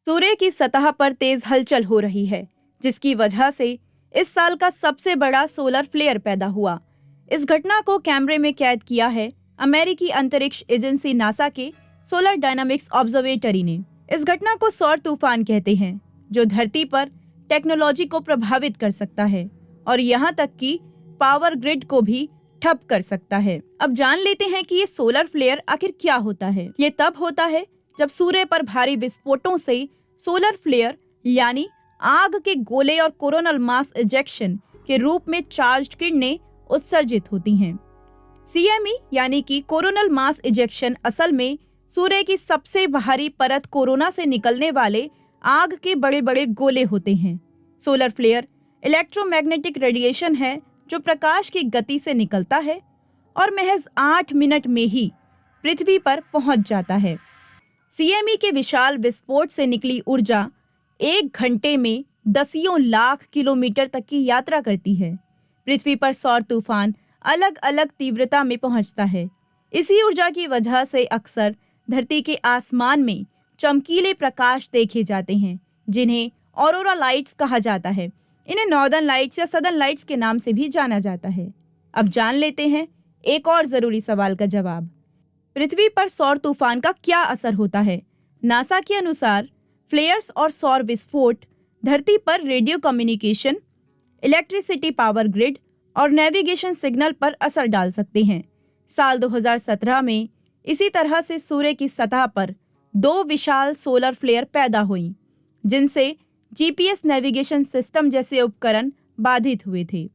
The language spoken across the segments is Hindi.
सूर्य की सतह पर तेज हलचल हो रही है, जिसकी वजह से इस साल का सबसे बड़ा सोलर फ्लेयर पैदा हुआ। इस घटना को कैमरे में कैद किया है अमेरिकी अंतरिक्ष एजेंसी नासा के सोलर डायनामिक्स ऑब्जर्वेटरी ने। इस घटना को सौर तूफान कहते हैं, जो धरती पर टेक्नोलॉजी को प्रभावित कर सकता है और यहाँ तक कि पावर ग्रिड को भी ठप कर सकता है। अब जान लेते हैं कि ये सोलर फ्लेयर आखिर क्या होता है। ये तब होता है जब सूर्य पर भारी विस्फोटों से सोलर फ्लेयर यानी आग के गोले और कोरोनल मास इजेक्शन के रूप में चार्ज्ड किरणें उत्सर्जित होती हैं। CME यानी कि कोरोनल मास इजेक्शन असल में सूर्य की सबसे बाहरी परत कोरोना से निकलने वाले आग के बड़े बड़े गोले होते हैं। सोलर फ्लेयर इलेक्ट्रोमैग्नेटिक रेडिएशन है जो प्रकाश की गति से निकलता है और महज 8 मिनट में ही पृथ्वी पर पहुंच जाता है। CME के विशाल विस्फोट से निकली ऊर्जा 1 घंटे में दसियों लाख किलोमीटर तक की यात्रा करती है। पृथ्वी पर सौर तूफान अलग अलग तीव्रता में पहुंचता है। इसी ऊर्जा की वजह से अक्सर धरती के आसमान में चमकीले प्रकाश देखे जाते हैं, जिन्हें ऑरोरा लाइट्स कहा जाता है। इन्हें नॉर्दर्न लाइट्स या सदर्न लाइट्स के नाम से भी जाना जाता है। अब जान लेते हैं एक और जरूरी सवाल का जवाब। पृथ्वी पर सौर तूफान का क्या असर होता है? नासा के अनुसार फ्लेयर्स और सौर विस्फोट धरती पर radio communication, electricity power grid और नेविगेशन सिग्नल पर असर डाल सकते हैं। साल 2017 में इसी तरह से सूर्य की सतह पर 2 विशाल सोलर फ्लेयर पैदा हुई, जिनसे GPS नेविगेशन सिस्टम जैसे उपकरण बाधित हुए थे।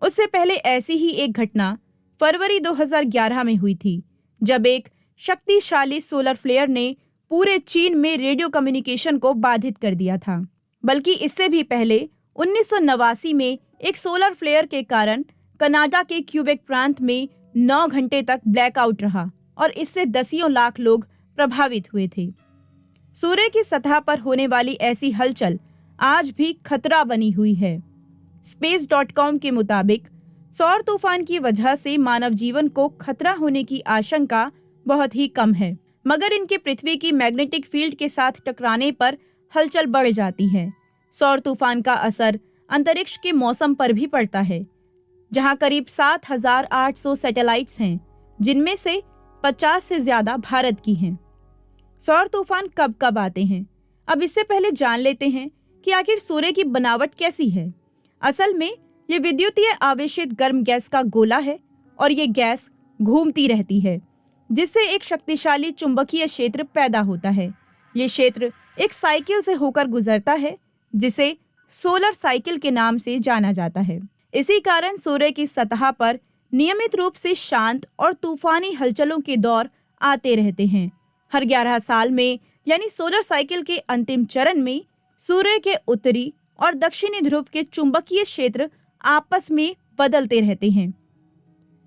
उससे पहले ऐसी ही एक घटना फरवरी 2011 में हुई थी, जब एक शक्तिशाली सोलर फ्लेयर ने पूरे चीन में रेडियो कम्युनिकेशन को बाधित कर दिया था। बल्कि इससे भी पहले 1989 में एक सोलर फ्लेयर के कारण कनाडा के क्यूबेक प्रांत में 9 घंटे तक ब्लैकआउट रहा और इससे दसियों लाख लोग प्रभावित हुए थे। सूर्य की सतह पर होने वाली ऐसी हलचल आज भी खतरा बनी हुई है। Space.com के मुताबिक सौर तूफान की वजह से मानव जीवन को खतरा होने की आशंका बहुत ही कम है, मगर इनके पृथ्वी की मैग्नेटिक फील्ड के साथ टकराने पर हलचल बढ़ जाती है। सौर तूफान का असर अंतरिक्ष के मौसम पर भी पड़ता है, जहां करीब 7,800 सैटेलाइट्स हैं, जिनमें से 50 से ज्यादा भारत की हैं। सौर तूफान कब कब आते हैं? अब इससे पहले जान लेते हैं कि आखिर सूर्य की बनावट कैसी है। असल में ये विद्युतीय आवेशित गर्म गैस का गोला है और ये गैस घूमती रहती है, जिससे एक शक्तिशाली चुंबकीय क्षेत्र पैदा होता है। ये क्षेत्र एक साइकिल से होकर गुजरता है, जिसे सोलर साइकिल के नाम से जाना जाता है। इसी कारण सूर्य की सतह पर नियमित रूप से शांत और तूफानी हलचलों के दौर आते रहते हैं। हर 11 साल में यानी सोलर साइकिल के अंतिम चरण में सूर्य के उत्तरी और दक्षिणी ध्रुव के चुंबकीय क्षेत्र आपस में बदलते रहते हैं।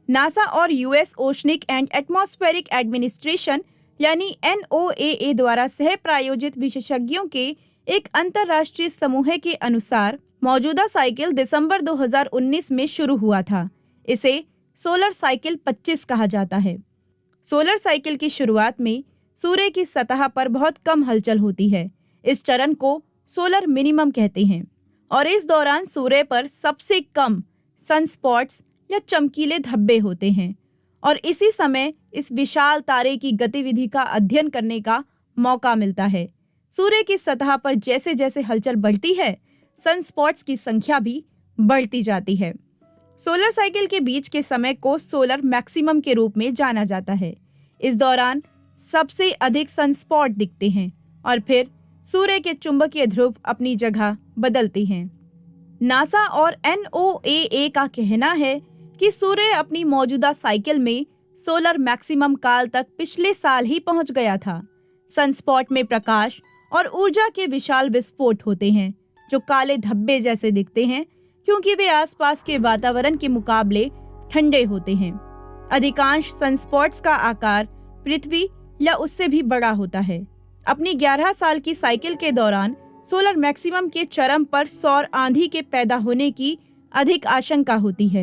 नासा और US oceanic and atmospheric administration यानी NOAA द्वारा सह प्रायोजित विशेषज्ञों के एक अंतर्राष्ट्रीय समूह के अनुसार मौजूदा साइकिल दिसंबर 2019 में शुरू हुआ था। इसे सोलर साइकिल 25 कहा जाता है। सोलर साइकिल की शुरुआत में सूर्य की सतह पर बहुत कम हलचल होती है। इस चरण को सोलर मिनिमम कहते हैं और इस दौरान सूर्य पर सबसे कम सनस्पॉट्स या चमकीले धब्बे होते हैं और इसी समय इस विशाल तारे की गतिविधि का अध्ययन करने का मौका मिलता है। सूर्य की सतह पर जैसे जैसे हलचल बढ़ती है, सनस्पॉट्स की संख्या भी बढ़ती जाती है। सोलर साइकिल के बीच के समय को सोलर मैक्सिमम के रूप में जाना जाता है। इस दौरान सबसे अधिक सनस्पॉट दिखते हैं और फिर सूर्य के चुंबकीय ध्रुव अपनी जगह बदलते हैं। नासा और NOAA का कहना है कि सूर्य अपनी मौजूदा साइकिल में सोलर मैक्सिमम काल तक पिछले साल ही पहुंच गया था। सनस्पॉट में प्रकाश और ऊर्जा के विशाल विस्फोट होते हैं, जो काले धब्बे जैसे दिखते हैं क्योंकि वे आसपास के वातावरण के मुकाबले ठंडे होते हैं। अधिकांश सनस्पॉट्स का आकार पृथ्वी या उससे भी बड़ा होता है। अपनी 11 साल की साइकिल के दौरान सोलर मैक्सिमम के चरम पर सौर आंधी के पैदा होने की अधिक आशंका होती है।